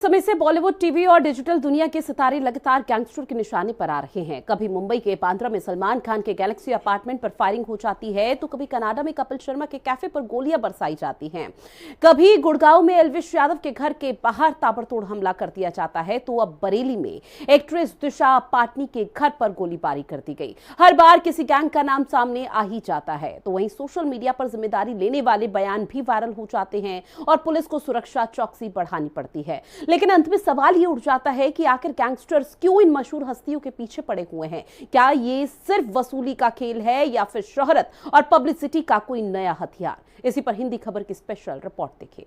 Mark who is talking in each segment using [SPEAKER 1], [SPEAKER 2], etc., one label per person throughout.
[SPEAKER 1] समय से बॉलीवुड, टीवी और डिजिटल दुनिया के सितारे लगातार गैंगस्टर के निशाने पर आ रहे हैं। कभी मुंबई के बांद्रा में सलमान खान के गैलेक्सी अपार्टमेंट पर फायरिंग हो जाती है, तो कभी कनाडा में कपिल शर्मा के कैफे पर गोलियां बरसाई जाती हैं। कभी गुड़गांव में एल्विश यादव के घर के बाहर ताबड़तोड़ हमला कर दिया जाता है, तो अब बरेली में एक्ट्रेस दिशा पाटनी के घर पर गोलीबारी कर दी गई। हर बार किसी गैंग का नाम सामने आ ही जाता है, तो वहीं सोशल मीडिया पर जिम्मेदारी लेने वाले बयान भी वायरल हो जाते हैं और पुलिस को सुरक्षा चौकसी बढ़ानी पड़ती है। लेकिन अंत में सवाल ये उठ जाता है कि आखिर गैंगस्टर्स क्यों इन मशहूर हस्तियों के पीछे पड़े हुए हैं? क्या ये सिर्फ वसूली का खेल है या फिर शोहरत और पब्लिसिटी का कोई नया हथियार? इसी पर हिंदी खबर की स्पेशल रिपोर्ट देखिए।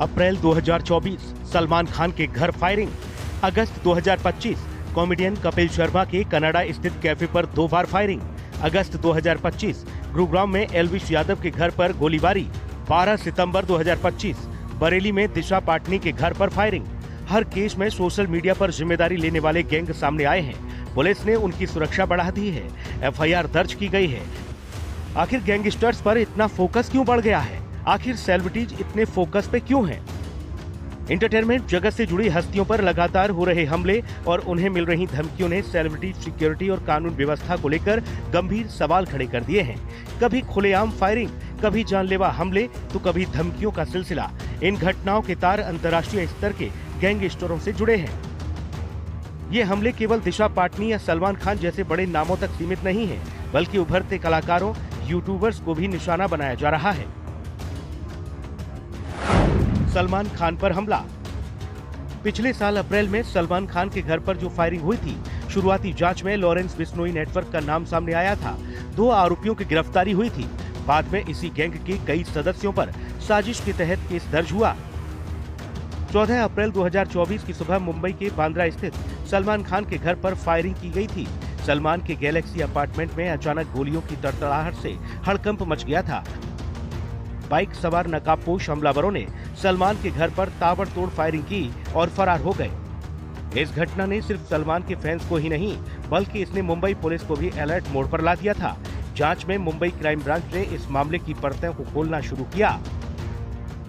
[SPEAKER 2] अप्रैल 2024 सलमान खान के घर फायरिंग। अगस्त 2025 कॉमेडियन कपिल शर्मा के कनाडा स्थित कैफे पर 2 बार फायरिंग। अगस्त 2025 गुरुग्राम में एल्विश यादव के घर पर गोलीबारी। 12 सितंबर 2025 बरेली में दिशा पाटनी के घर पर फायरिंग। हर केस में सोशल मीडिया पर जिम्मेदारी लेने वाले गैंग सामने आए हैं। पुलिस ने उनकी सुरक्षा बढ़ा दी है। एफआईआर दर्ज की गई है। आखिर गैंगस्टर्स पर इतना फोकस क्यों बढ़ गया है? आखिर सेलिब्रिटीज इतने फोकस पे क्यों हैं? एंटरटेनमेंट जगत से जुड़ी हस्तियों पर लगातार हो रहे हमले और उन्हें मिल रही धमकियों ने सेलिब्रिटी सिक्योरिटी और कानून व्यवस्था को लेकर गंभीर सवाल खड़े कर दिए हैं। कभी खुलेआम फायरिंग, कभी जानलेवा हमले, तो कभी धमकियों का सिलसिला। इन घटनाओं के तार अंतर्राष्ट्रीय स्तर के गैंगस्टरों से जुड़े हैं। ये हमले केवल दिशा पाटनी या सलमान खान जैसे बड़े नामों तक सीमित नहीं है, बल्कि उभरते कलाकारों, यूट्यूबर्स को भी निशाना बनाया जा रहा है। सलमान खान पर हमला। पिछले साल अप्रैल में सलमान खान के घर पर जो फायरिंग हुई थी, शुरुआती जांच में लॉरेंस बिश्नोई नेटवर्क का नाम सामने आया था। 2 आरोपियों की गिरफ्तारी हुई थी। बाद में इसी गैंग के कई सदस्यों पर साजिश के तहत केस दर्ज हुआ। 14 अप्रैल 2024 की सुबह मुंबई के बांद्रा स्थित सलमान खान के घर पर फायरिंग की गई थी। सलमान के गैलेक्सी अपार्टमेंट में अचानक गोलियों की तड़तड़ाहट से हड़कंप मच गया था। बाइक सवार नकाबपोश हमलावरों ने सलमान के घर पर ताबड़तोड़ फायरिंग की और फरार हो गए। इस घटना ने सिर्फ सलमान के फैंस को ही नहीं, बल्कि इसने मुंबई पुलिस को भी अलर्ट मोड पर ला दिया था। जांच में मुंबई क्राइम ब्रांच ने इस मामले की परतों को खोलना शुरू किया।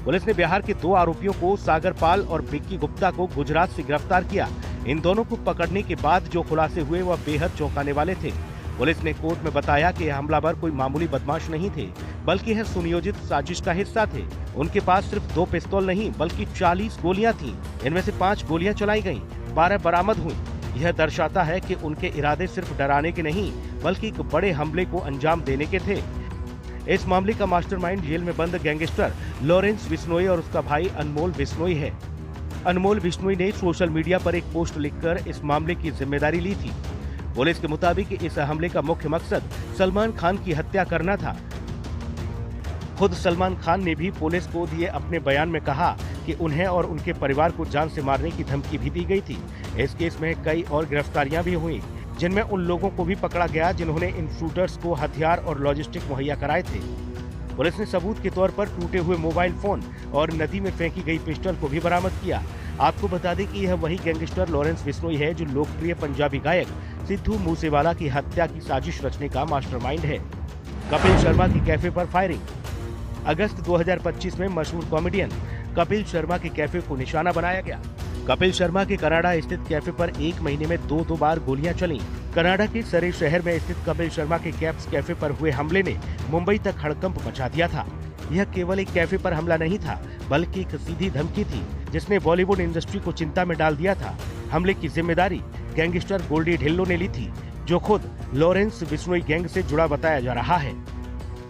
[SPEAKER 2] पुलिस ने बिहार के 2 आरोपियों को, सागर पाल और विक्की गुप्ता को गुजरात से गिरफ्तार किया। इन दोनों को पकड़ने के बाद जो खुलासे हुए वह बेहद चौंकाने वाले थे। पुलिस ने कोर्ट में बताया कि हमलावर कोई मामूली बदमाश नहीं थे, बल्कि यह सुनियोजित साजिश का हिस्सा थे। उनके पास सिर्फ 2 पिस्तौल नहीं, बल्कि 40 गोलियां थीं। इनमें से 5 गोलियां चलाई गईं, 12 बरामद हुई। यह दर्शाता है कि उनके इरादे सिर्फ डराने के नहीं, बल्कि एक बड़े हमले को अंजाम देने के थे। इस मामले का मास्टरमाइंड जेल में बंद गैंगस्टर लॉरेंस बिश्नोई और उसका भाई अनमोल बिश्नोई है। अनमोल बिश्नोई ने सोशल मीडिया पर एक पोस्ट लिखकर इस मामले की जिम्मेदारी ली थी। पुलिस के मुताबिक इस हमले का मुख्य मकसद सलमान खान की हत्या करना था। खुद सलमान खान ने भी पुलिस को दिए अपने बयान में कहा कि उन्हें और उनके परिवार को जान से मारने की धमकी भी दी गई थी। इस केस में कई और गिरफ्तारियां भी हुई, जिनमें उन लोगों को भी पकड़ा गया जिन्होंने इन शूटर्स को हथियार और लॉजिस्टिक मुहैया कराए थे। पुलिस ने सबूत के तौर पर टूटे हुए मोबाइल फोन और नदी में फेंकी गई पिस्टल को भी बरामद किया। आपको बता दें कि यह वही गैंगस्टर लॉरेंस बिश्नोई है जो लोकप्रिय पंजाबी गायक सिद्धू मूसेवाला की हत्या की साजिश रचने का मास्टरमाइंड है। कपिल शर्मा की कैफे पर फायरिंग। अगस्त 2025 में मशहूर कॉमेडियन कपिल शर्मा के कैफे को निशाना बनाया गया। कपिल शर्मा के कनाडा स्थित कैफे पर 1 महीने में 2 बार गोलियां चलीं। कनाडा के सरे शहर में स्थित कपिल शर्मा के कैप्स कैफे पर हुए हमले ने मुंबई तक हड़कंप मचा दिया था। यह केवल एक कैफे पर हमला नहीं था, बल्कि एक सीधी धमकी थी जिसने बॉलीवुड इंडस्ट्री को चिंता में डाल दिया था। हमले की जिम्मेदारी गैंगस्टर गोल्डी ढिल्लो ने ली थी, जो खुद लॉरेंस बिश्नोई गैंग से जुड़ा बताया जा रहा है।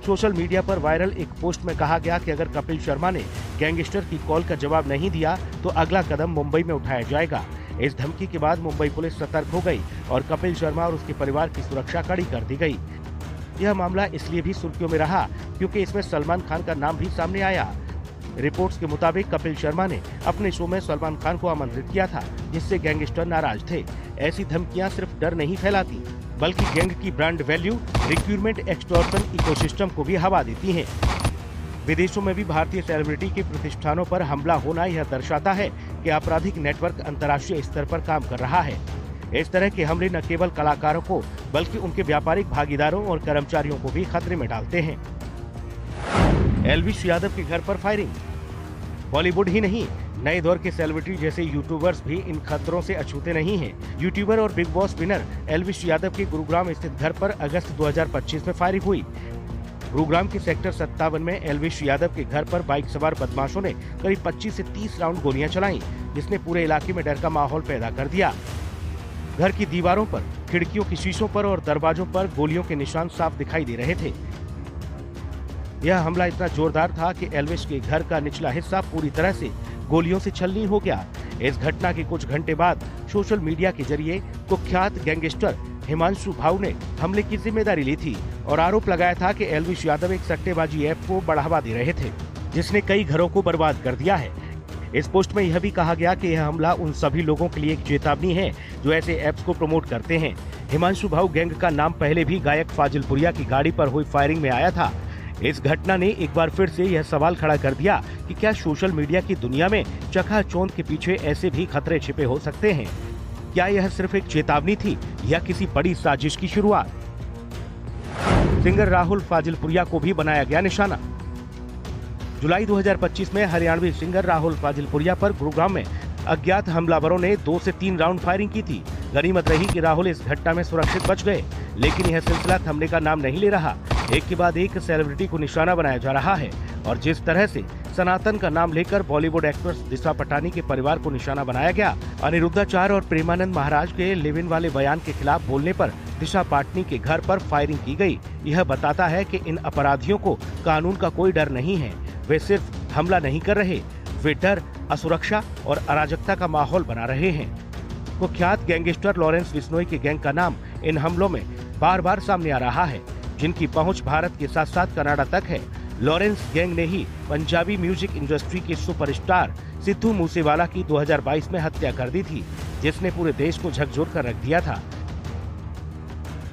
[SPEAKER 2] सोशल मीडिया पर वायरल एक पोस्ट में कहा गया कि अगर कपिल शर्मा ने गैंगस्टर की कॉल का जवाब नहीं दिया तो अगला कदम मुंबई में उठाया जाएगा। इस धमकी के बाद मुंबई पुलिस सतर्क हो गई और कपिल शर्मा और उसके परिवार की सुरक्षा कड़ी कर दी गई। यह मामला इसलिए भी सुर्खियों में रहा क्योंकि इसमें सलमान खान का नाम भी सामने आया। रिपोर्ट्स के मुताबिक कपिल शर्मा ने अपने शो में सलमान खान को आमंत्रित किया था, जिससे गैंगस्टर नाराज थे। ऐसी धमकियां सिर्फ डर नहीं फैलाती, बल्कि गैंग की brand value, recruitment, extortion ecosystem को भी हवा देती हैं। विदेशों में भी भारतीय सेलिब्रिटी के प्रतिष्ठानों पर हमला होना यह दर्शाता है कि आपराधिक नेटवर्क अंतर्राष्ट्रीय स्तर पर काम कर रहा है। इस तरह के हमले न केवल कलाकारों को बल्कि उनके व्यापारिक भागीदारों और कर्मचारियों को भी खतरे में डालते हैं। एल्विश यादव के घर पर फायरिंग। बॉलीवुड ही नहीं, नए दौर के सेलिब्रिटी जैसे यूट्यूबर्स भी इन खतरों से अछूते नहीं हैं। यूट्यूबर और big boss winner Elvish Yadav के गुरुग्राम स्थित घर पर अगस्त 2025 में फायरिंग हुई। गुरुग्राम के सेक्टर 57 में एल्विश यादव के घर पर बाइक सवार बदमाशों ने करीब 25 से 30 राउंड गोलियां चलाईं, जिसने पूरे इलाके में डर का माहौल पैदा कर दिया। घर की दीवारों पर, खिड़कियों की शीशों पर और दरवाजों पर गोलियों के निशान साफ दिखाई दे रहे थे। यह हमला इतना जोरदार था कि एल्विश के घर का निचला हिस्सा पूरी तरह से गोलियों से छलनी हो गया। इस घटना के कुछ घंटे बाद सोशल मीडिया के जरिए कुख्यात गैंगस्टर हिमांशु भाऊ ने हमले की जिम्मेदारी ली थी और आरोप लगाया था कि एल्विश यादव एक सट्टेबाजी ऐप को बढ़ावा दे रहे थे, जिसने कई घरों को बर्बाद कर दिया है। इस पोस्ट में यह भी कहा गया कि यह हमला उन सभी लोगों के लिए एक चेतावनी है जो ऐसे ऐप्स को प्रमोट करते हैं। हिमांशु भाऊ गैंग का नाम पहले भी गायक फाजिलपुरिया की गाड़ी पर हुई फायरिंग में आया था। इस घटना ने एक बार फिर से यह सवाल खड़ा कर दिया कि क्या सोशल मीडिया की दुनिया में चकाचौंध के पीछे ऐसे भी खतरे छिपे हो सकते हैं? क्या यह सिर्फ एक चेतावनी थी या किसी बड़ी साजिश की शुरुआत? सिंगर राहुल फाजिलपुरिया को भी बनाया गया निशाना। जुलाई 2025 में हरियाणवी सिंगर राहुल फाजिलपुरिया पर गुरुग्राम में अज्ञात हमलावरों ने 2 से 3 राउंड फायरिंग की थी। गनीमत रही कि राहुल इस घटना में सुरक्षित बच गए, लेकिन यह सिलसिला थमने का नाम नहीं ले रहा। एक के बाद एक सेलिब्रिटी को निशाना बनाया जा रहा है और जिस तरह से सनातन का नाम लेकर बॉलीवुड एक्ट्रेस दिशा पटानी के परिवार को निशाना बनाया गया, अनिरुद्धाचार्य और प्रेमानंद महाराज के लिव इन वाले बयान के खिलाफ बोलने पर दिशा पाटनी के घर पर फायरिंग की गई, यह बताता है कि इन अपराधियों को कानून का कोई डर नहीं है। वे सिर्फ हमला नहीं कर रहे, वे डर, असुरक्षा और अराजकता का माहौल बना रहे हैं। कुख्यात गैंगस्टर लॉरेंस बिश्नोई के गैंग का नाम इन हमलों में बार बार सामने आ रहा है, जिनकी पहुंच भारत के साथ साथ कनाडा तक है। लॉरेंस गैंग ने ही पंजाबी म्यूजिक इंडस्ट्री के सुपरस्टार सिद्धू मूसेवाला की 2022 में हत्या कर दी थी, जिसने पूरे देश को झकझोर कर रख दिया था।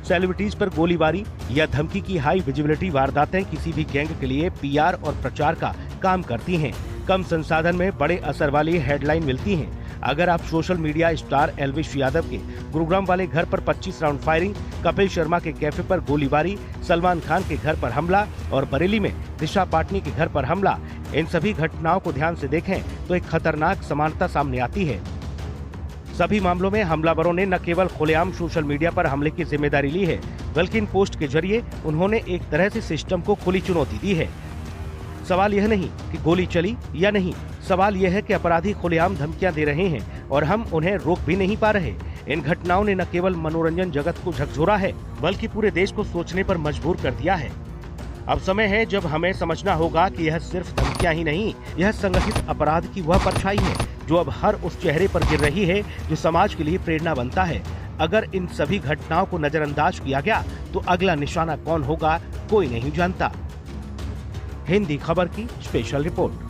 [SPEAKER 2] सेलिब्रिटीज पर गोलीबारी या धमकी की हाई विजिबिलिटी वारदातें किसी भी गैंग के लिए पीआर और प्रचार का काम करती हैं। कम संसाधन में बड़े असर वाली हेडलाइन मिलती हैं। अगर आप social media star Elvish Yadav के गुरुग्राम वाले घर पर 25 राउंड फायरिंग, कपिल शर्मा के कैफे पर गोलीबारी, सलमान खान के घर पर हमला और बरेली में दिशा पाटनी के घर पर हमला, इन सभी घटनाओं को ध्यान से देखें तो एक खतरनाक समानता सामने आती है। सभी मामलों में हमलावरों ने न केवल खुलेआम सोशल मीडिया पर हमले की जिम्मेदारी ली है, बल्कि इन पोस्ट के जरिए उन्होंने एक तरह से सिस्टम को खुली चुनौती दी है। सवाल यह नहीं कि गोली चली या नहीं, सवाल यह है कि अपराधी खुलेआम धमकियां दे रहे हैं और हम उन्हें रोक भी नहीं पा रहे। इन घटनाओं ने न केवल मनोरंजन जगत को झकझोरा है, बल्कि पूरे देश को सोचने पर मजबूर कर दिया है। अब समय है जब हमें समझना होगा कि यह सिर्फ धमकियां ही नहीं, यह संगठित अपराध की वह परछाई है जो अब हर उस चेहरे पर गिर रही है जो समाज के लिए प्रेरणा बनता है। अगर इन सभी घटनाओं को नजरअंदाज किया गया तो अगला निशाना कौन होगा, कोई नहीं जानता। हिंदी खबर की स्पेशल रिपोर्ट।